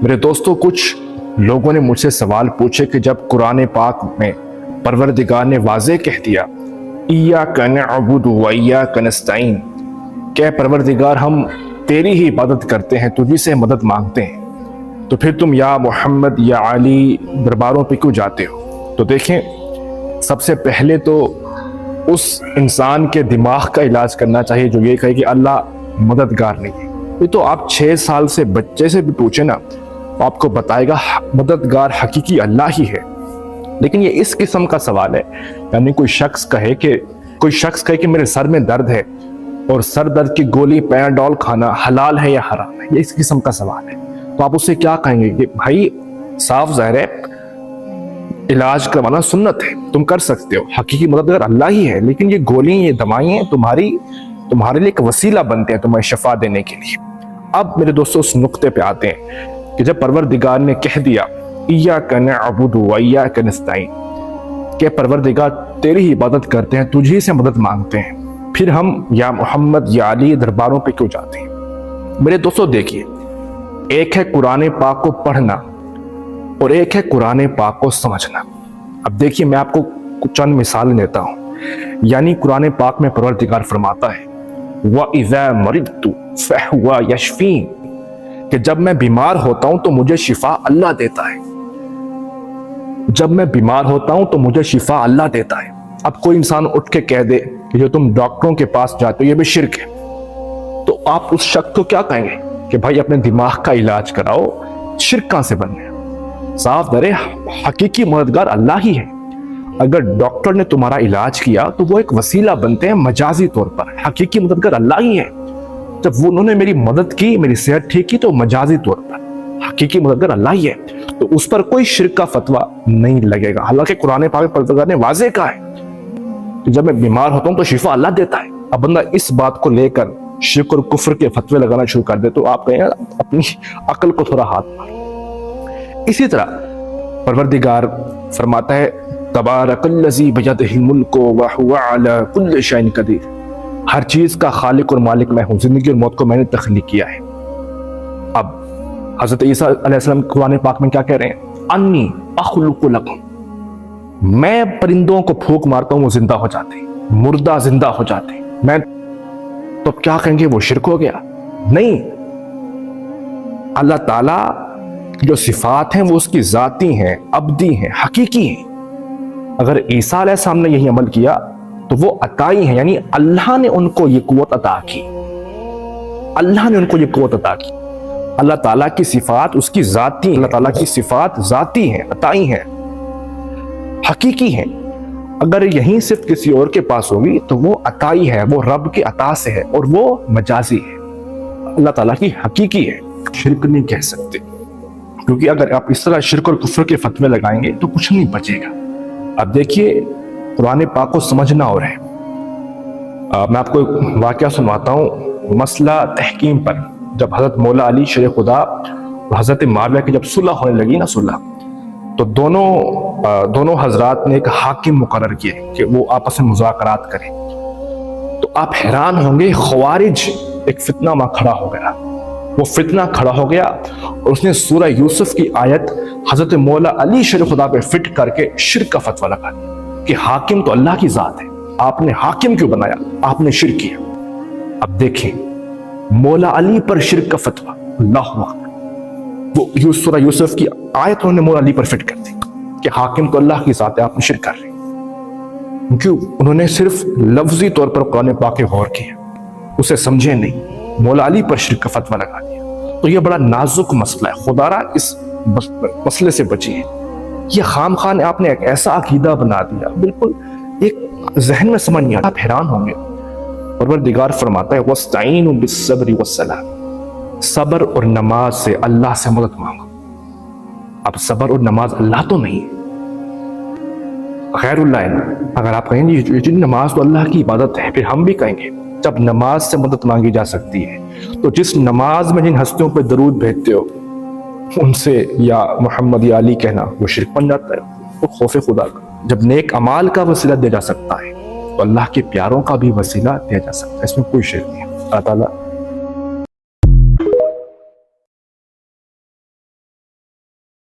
میرے دوستوں، کچھ لوگوں نے مجھ سے سوال پوچھے کہ جب قرآن پاک میں پروردگار نے واضح کہہ دیا ایاک نعبد و ایاک نستعین، کہ پروردگار ہم تیری ہی عبادت کرتے ہیں، تجھی سے مدد مانگتے ہیں، تو پھر تم یا محمد یا علی درباروں پہ کیوں جاتے ہو؟ تو دیکھیں، سب سے پہلے تو اس انسان کے دماغ کا علاج کرنا چاہیے جو یہ کہے کہ اللہ مددگار نہیں ہے۔ یہ تو آپ 6 سال سے بچے سے بھی پوچھیں نا، آپ کو بتائے گا مددگار حقیقی اللہ ہی ہے۔ لیکن یہ اس قسم کا سوال ہے، یعنی کوئی شخص کہے کہ میرے سر میں درد ہے اور سر درد کی گولی پیناڈول کھانا حلال ہے یا حرام ہے، یہ اس قسم کا سوال ہے۔ تو آپ اسے کیا کہیں گے کہ بھائی صاف ظاہر ہے علاج کروانا سنت ہے، تم کر سکتے ہو، حقیقی مددگار اللہ ہی ہے، لیکن یہ گولیاں، یہ دوائیں تمہارے لیے ایک وسیلہ بنتے ہیں تمہیں شفا دینے کے لیے۔ اب میرے دوستو اس نقطے پہ آتے ہیں کہ جب پروردگار نے کہہ دیا ایاک نعبد و ایاک نستعین، کہ پروردگار تیری ہی عبادت کرتے ہیں، تجھی سے مدد مانگتے ہیں، پھر ہم یا محمد یا علی درباروں پہ کیوں جاتے ہیں؟ میرے دوستو دیکھیے، ایک ہے قرآن پاک کو پڑھنا اور ایک ہے قرآن پاک کو سمجھنا۔ اب دیکھیے میں آپ کو چند مثال دیتا ہوں۔ یعنی قرآن پاک میں پروردگار فرماتا ہے وَإِذَا مَرِضْتُ فَهُوَ يَشْفِينِ، کہ جب میں بیمار ہوتا ہوں تو مجھے شفا اللہ دیتا ہے، جب میں بیمار ہوتا ہوں تو مجھے شفا اللہ دیتا ہے۔ اب کوئی انسان اٹھ کے کہہ دے کہ جو تم ڈاکٹروں کے پاس جاتے ہو یہ بھی شرک ہے، تو آپ اس شخص کو کیا کہیں گے کہ بھائی اپنے دماغ کا علاج کراؤ، شرک کہاں سے بننے؟ صاف درے حقیقی مددگار اللہ ہی ہے۔ اگر ڈاکٹر نے تمہارا علاج کیا تو وہ ایک وسیلہ بنتے ہیں مجازی طور پر، حقیقی مددگار اللہ ہی ہے۔ جب انہوں نے میری مدد کی، میری صحت ٹھیک کی، تو مجازی طور پر، حقیقی مددگار اللہ ہی ہے، تو اس پر کوئی شرک کا فتویٰ نہیں لگے گا۔ حالانکہ قرآن پاک میں پروردگار نے واضح کہا ہے کہ جب میں بیمار ہوتا ہوں تو شفا اللہ دیتا ہے۔ اب بندہ اس بات کو لے کر شرک اور کفر کے فتوے لگانا شروع کر دے تو آپ کہیں اپنی عقل کو تھوڑا ہاتھ مارو۔ اسی طرح پروردگار فرماتا ہے تبارک الذی بیدہ الملک وہو علی کل شیء قدیر، ہر چیز کا خالق اور مالک میں ہوں، زندگی اور موت کو میں نے تخلیق کیا ہے۔ اب حضرت عیسیٰ علیہ السلام قرآن پاک میں کیا کہہ رہے ہیں؟ انی اخلق لکم، میں پرندوں کو پھونک مارتا ہوں وہ زندہ ہو جاتے ہیں، مردہ زندہ ہو جاتے ہیں، میں تو کیا کہیں گے وہ شرک ہو گیا؟ نہیں، اللہ تعالیٰ جو صفات ہیں وہ اس کی ذاتی ہیں، ابدی ہیں، حقیقی ہیں۔ اگر عیسیٰ علیہ السلام نے یہی عمل کیا تو وہ عطائی ہیں، یعنی اللہ نے ان کو یہ قوت عطا کی، اللہ نے ان کو یہ قوت عطا کی۔ اللہ تعالیٰ کی صفات اس کی ذاتی، اللہ تعالیٰ کی صفات ذاتی ہیں، عطائی ہیں، حقیقی ہیں۔ اگر یہیں صرف کسی اور کے پاس ہوگی تو وہ عطائی ہے، وہ رب کے عطا سے ہے اور وہ مجازی ہے، اللہ تعالیٰ کی حقیقی ہے، شرک نہیں کہہ سکتے، کیونکہ اگر آپ اس طرح شرک اور کفر کے فتوے لگائیں گے تو کچھ نہیں بچے گا۔ اب دیکھیے قرآن پاک کو سمجھنا اور ہے، میں آپ کو ایک واقعہ سنواتا ہوں مسئلہ تحکیم پر۔ جب حضرت مولا علی شیر خدا اور حضرت معاویہ کی جب صلح ہونے لگی نا، صلح، تو دونوں حضرات نے ایک حاکم مقرر کیے کہ وہ آپس میں مذاکرات کریں۔ تو آپ حیران ہوں گے، خوارج ایک فتنہ وہاں کھڑا ہو گیا، وہ فتنہ کھڑا ہو گیا اور اس نے سورہ یوسف کی آیت حضرت مولا علی شیر خدا پہ فٹ کر کے شرک کا فتویٰ لگا دیا کہ حاکم تو اللہ کی ذات ہے، آپ نے حاکم کیوں بنایا؟ آپ نے شرک کیا۔ اب دیکھیں مولا علی پر شرک کا فتویٰ، اللہ اکبر، وہ سورہ یوسف کی آیت انہوں نے مولا علی پر فٹ کر دی کہ حاکم تو اللہ کی ذات ہے، آپ نے شرک کر رہے ہیں۔ کیوں؟ انہوں نے صرف لفظی طور پر قرآن پاک کے غور کیا، اسے سمجھے نہیں، مولا علی پر شرک کا فتویٰ لگا دیا۔ تو یہ بڑا نازک مسئلہ ہے، خدا را اس مسئلے سے بچیے۔ یہ خام خواہ نے آپ نے ایک ایسا عقیدہ بنا دیا، بالکل ایک ذہن میں سمجھ نہیں آتا، آپ حیران ہوں گے۔ پروردگار فرماتا ہے وَاسْتَعِينُوا بِالصَّبْرِ وَالصَّلَاةِ، صبر اور نماز سے اللہ سے مدد مانگو۔ اب صبر اور نماز اللہ تو نہیں، غیر اللہ ہے۔ اگر آپ کہیں گے یہ نماز تو اللہ کی عبادت ہے، پھر ہم بھی کہیں گے جب نماز سے مدد مانگی جا سکتی ہے تو جس نماز میں جن ہستیوں پہ درود بھیجتے ہو ان سے یا محمد یا علی کہنا وہ شرک بن جاتا ہے، وہ خوف خدا کا۔ جب نیک اعمال کا وسیلہ دیا جا سکتا ہے تو اللہ کے پیاروں کا بھی وسیلہ دیا جا سکتا ہے، اس میں کوئی شرک نہیں ہے۔ اللہ تعالیٰ